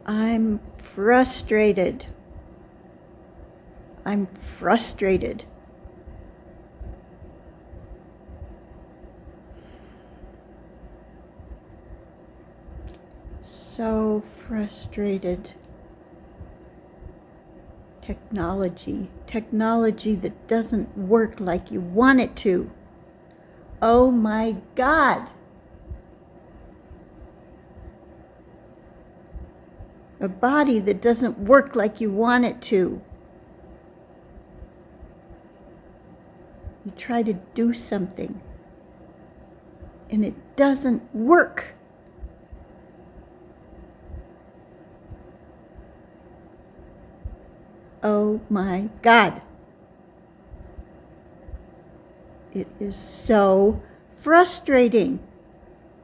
I'm frustrated. I'm frustrated. So frustrated. Technology that doesn't work like you want it to. Oh my God. A body that doesn't work like you want it to. You try to do something and it doesn't work. Oh my God. It is so frustrating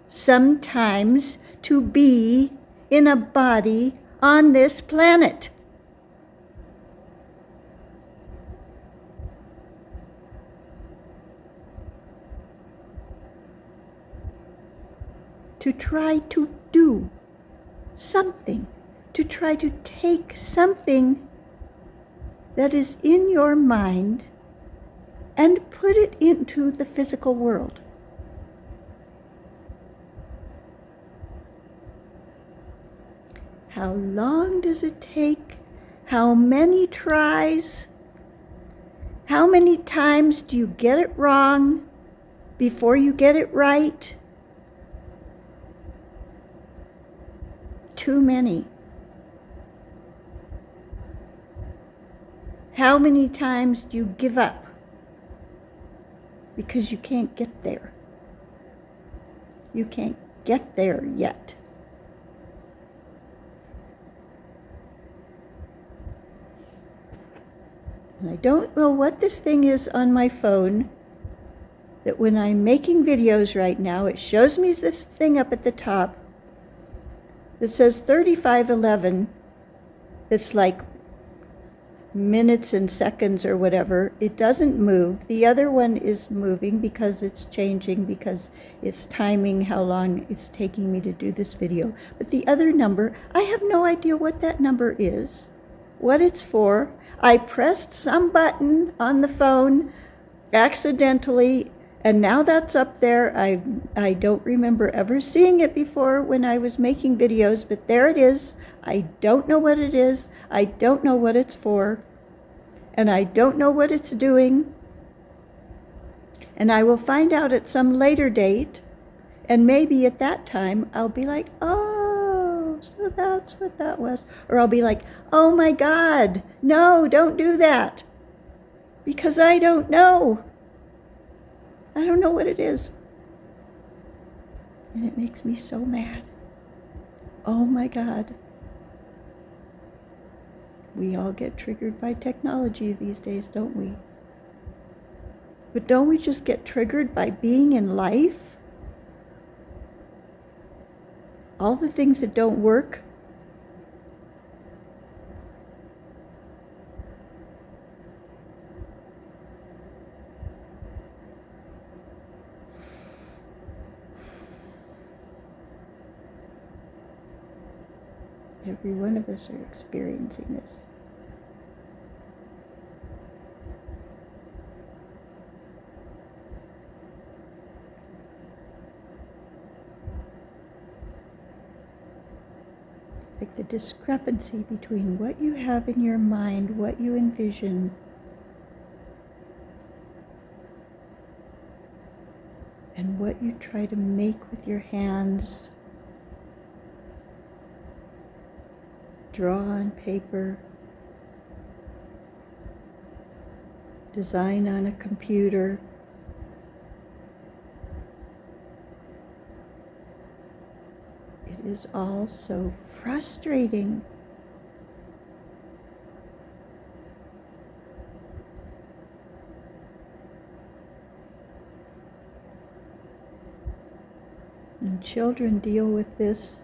sometimes to be in a body on this planet. To try to do something, to try to take something that is in your mind and put it into the physical world. How long does it take? How many tries? How many times do you get it wrong before you get it right? Too many. How many times do you give up because you can't get there? You can't get there yet. And I don't know what this thing is on my phone, that when I'm making videos right now, it shows me this thing up at the top that says 3511. It's like minutes and seconds or whatever. It doesn't move. The other one is moving because it's changing, because it's timing how long it's taking me to do this video. But the other number, I have no idea what that number is, what it's for. I pressed some button on the phone accidentally, and now that's up there. I don't remember ever seeing it before when I was making videos, but there it is. I don't know what it is. I don't know what it's for. And I don't know what it's doing. And I will find out at some later date. And maybe at that time, I'll be like, oh, so that's what that was. Or I'll be like, oh my God, no, don't do that. Because I don't know. I don't know what it is. And it makes me so mad. Oh my God. We all get triggered by technology these days, don't we? But don't we just get triggered by being in life? All the things that don't work. Every one of us are experiencing this. Like the discrepancy between what you have in your mind, what you envision, and what you try to make with your hands, draw on paper, design on a computer. It is all so frustrating. And children deal with this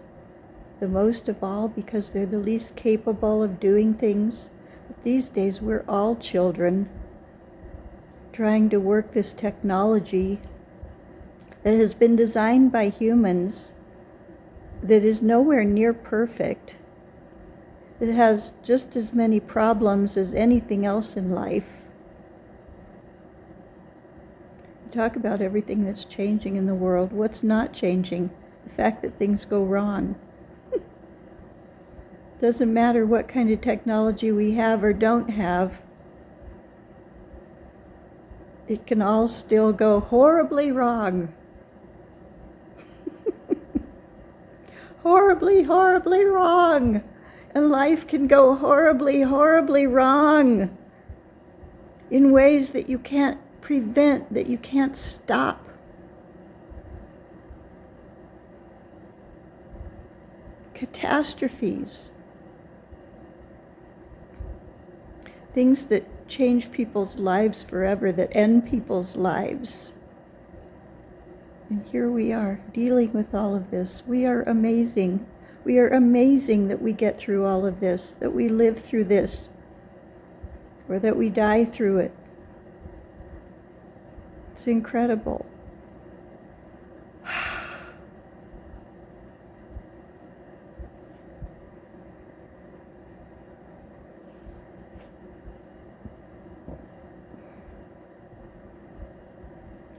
the most of all because they're the least capable of doing things. But these days we're all children trying to work this technology that has been designed by humans, that is nowhere near perfect, that has just as many problems as anything else in life. Talk about everything that's changing in the world. What's not changing? The fact that things go wrong. Doesn't matter what kind of technology we have or don't have. It can all still go horribly wrong. Horribly, horribly wrong. And life can go horribly, horribly wrong in ways that you can't prevent, that you can't stop. Catastrophes. Things that change people's lives forever, that end people's lives. And here we are, dealing with all of this. We are amazing. We are amazing that we get through all of this, that we live through this, or that we die through it. It's incredible.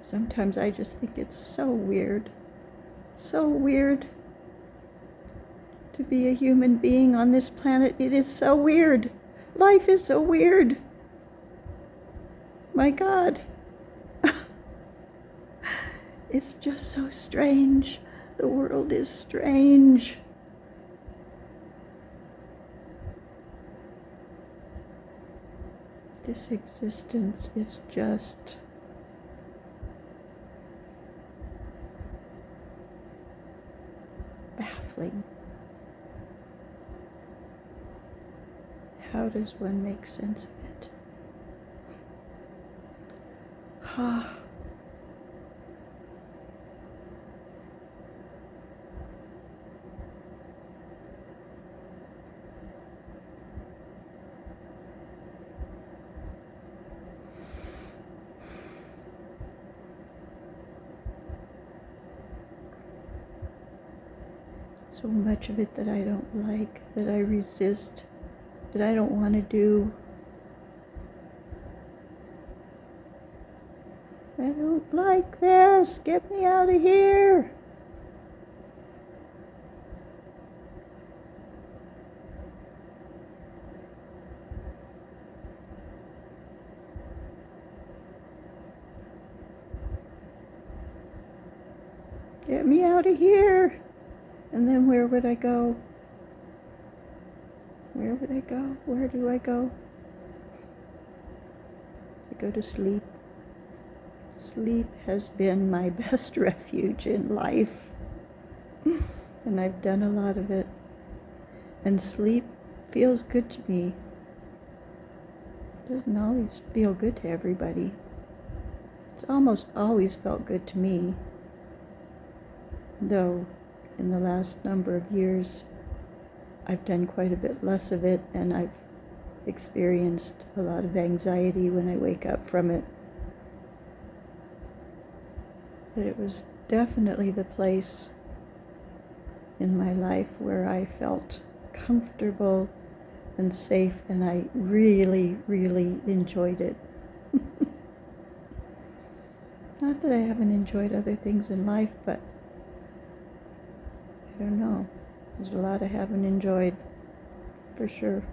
Sometimes I just think it's so weird to be a human being on this planet. It is so weird. Life is so weird. My God. It's just so strange. The world is strange. This existence is just baffling. How does one make sense of it? So much of it that I don't like, that I resist, that I don't want to do. I don't like this. Get me out of here. Get me out of here. And then where would I go? Where would I go? Where do I go? I go to sleep. Sleep has been my best refuge in life. And I've done a lot of it. And sleep feels good to me. It doesn't always feel good to everybody. It's almost always felt good to me. Though in the last number of years, I've done quite a bit less of it, and I've experienced a lot of anxiety when I wake up from it. But it was definitely the place in my life where I felt comfortable and safe, and I really, really enjoyed it. Not that I haven't enjoyed other things in life, but I don't know. There's a lot I haven't enjoyed, for sure.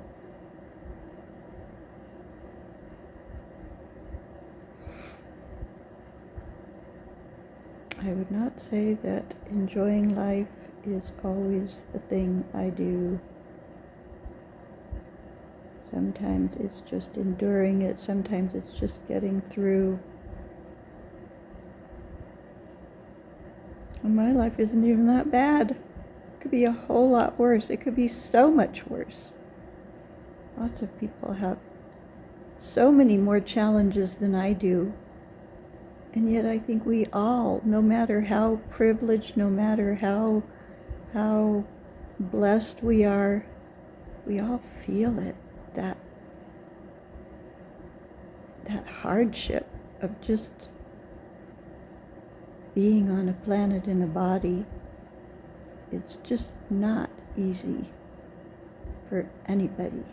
I would not say that enjoying life is always the thing I do. Sometimes it's just enduring it. Sometimes it's just getting through. And my life isn't even that bad. It could be a whole lot worse. It could be so much worse. Lots of people have so many more challenges than I do. And yet I think we all, no matter how privileged, no matter how blessed we are, we all feel it. That hardship of just being on a planet in a body. It's just not easy for anybody.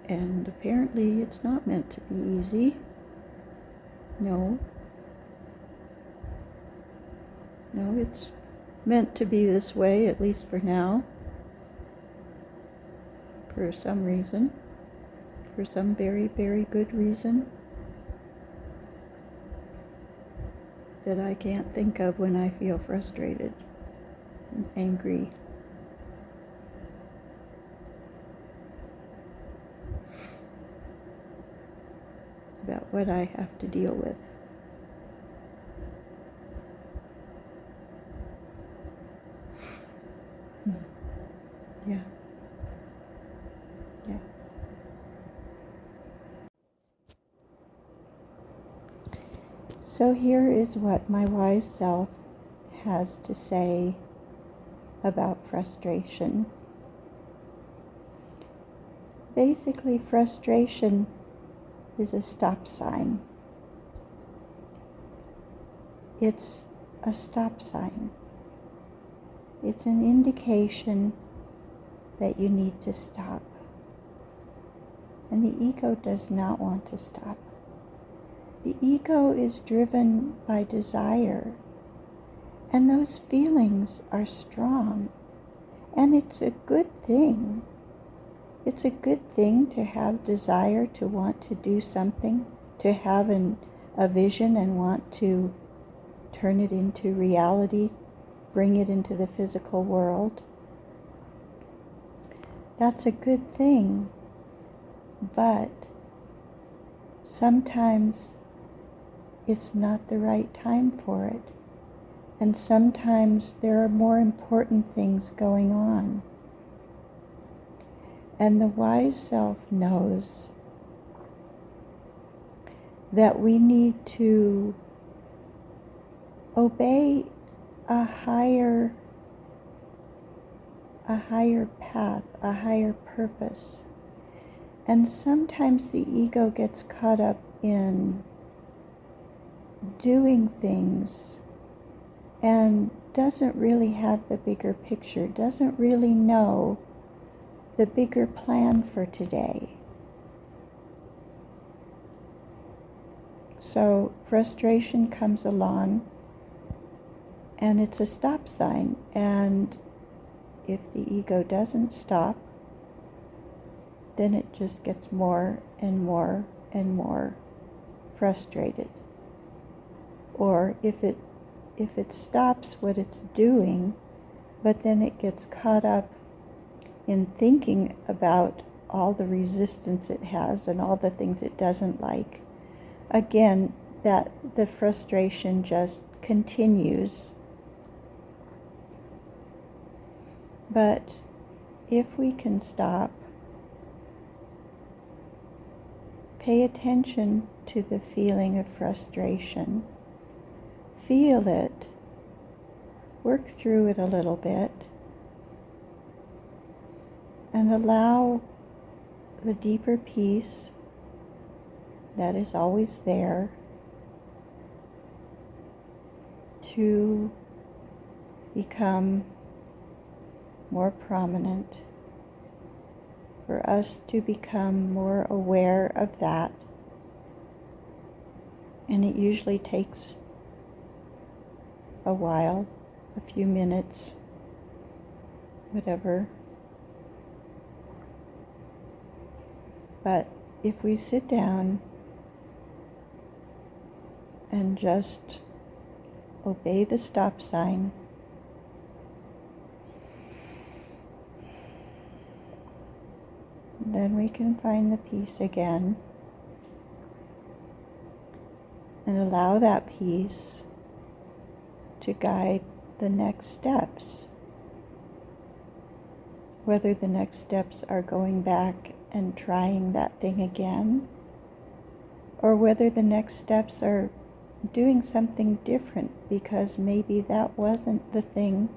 And apparently it's not meant to be easy. No, it's meant to be this way, at least for now, for some reason, for some very, very good reason that I can't think of when I feel frustrated and angry. About what I have to deal with. Yeah. Yeah. So here is what my wise self has to say about frustration. Basically, frustration is a stop sign. It's a stop sign. It's an indication that you need to stop. And the ego does not want to stop. The ego is driven by desire, and those feelings are strong, and it's a good thing. It's a good thing to have desire, to want to do something, to have a vision and want to turn it into reality, bring it into the physical world. That's a good thing, but sometimes it's not the right time for it. And sometimes there are more important things going on. And the wise self knows that we need to obey a higher path, a higher purpose. And sometimes the ego gets caught up in doing things and doesn't really have the bigger picture, doesn't really know the bigger plan for today. So frustration comes along and it's a stop sign, and if the ego doesn't stop, then it just gets more and more and more frustrated. Or if it stops what it's doing, but then it gets caught up in thinking about all the resistance it has and all the things it doesn't like, again, that the frustration just continues. But if we can stop, pay attention to the feeling of frustration, feel it, work through it a little bit, and allow the deeper peace that is always there to become more prominent, for us to become more aware of that. And it usually takes a while, a few minutes, whatever. But if we sit down and just obey the stop sign, then we can find the peace again and allow that peace to guide the next steps. Whether the next steps are going back and trying that thing again, or whether the next steps are doing something different because maybe that wasn't the thing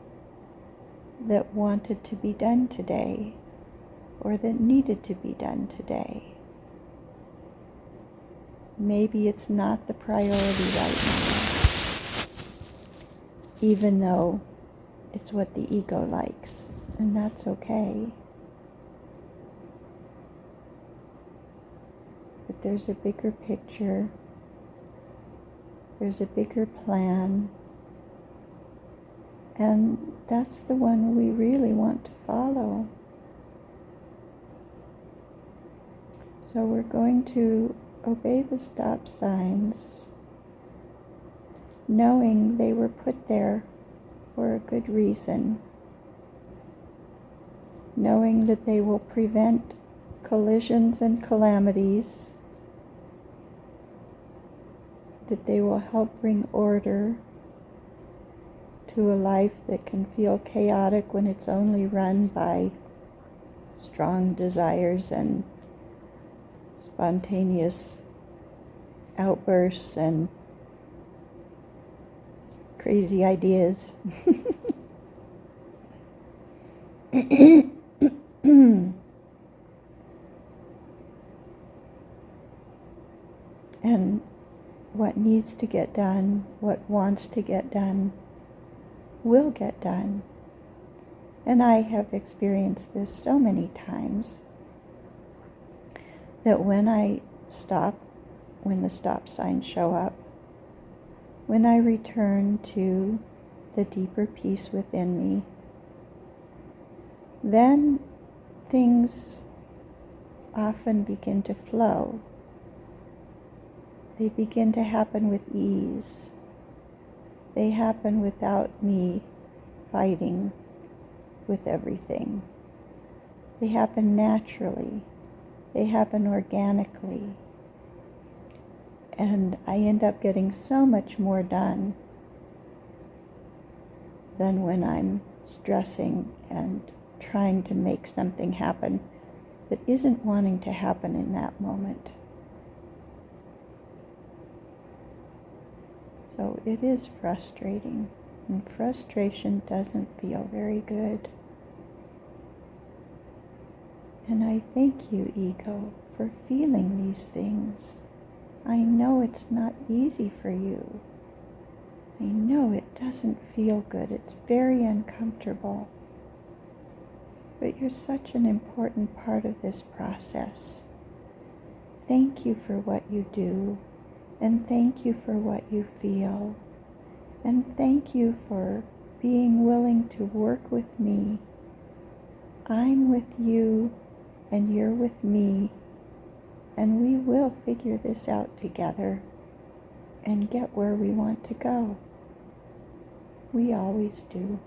that wanted to be done today or that needed to be done today. Maybe it's not the priority right now. even though it's what the ego likes, and that's okay. But there's a bigger picture, there's a bigger plan, and that's the one we really want to follow. So we're going to obey the stop signs, knowing they were put there for a good reason, knowing that they will prevent collisions and calamities, that they will help bring order to a life that can feel chaotic when it's only run by strong desires and spontaneous outbursts and crazy ideas. And what needs to get done, what wants to get done, will get done. And I have experienced this so many times that when I stop, when the stop signs show up, when I return to the deeper peace within me, then things often begin to flow. They begin to happen with ease. They happen without me fighting with everything. They happen naturally. They happen organically. And I end up getting so much more done than when I'm stressing and trying to make something happen that isn't wanting to happen in that moment. So it is frustrating, and frustration doesn't feel very good. And I thank you, ego, for feeling these things. I know it's not easy for you. I know it doesn't feel good. It's very uncomfortable. But you're such an important part of this process. Thank you for what you do, and thank you for what you feel, and thank you for being willing to work with me. I'm with you, and you're with me, and we will figure this out together and get where we want to go. We always do.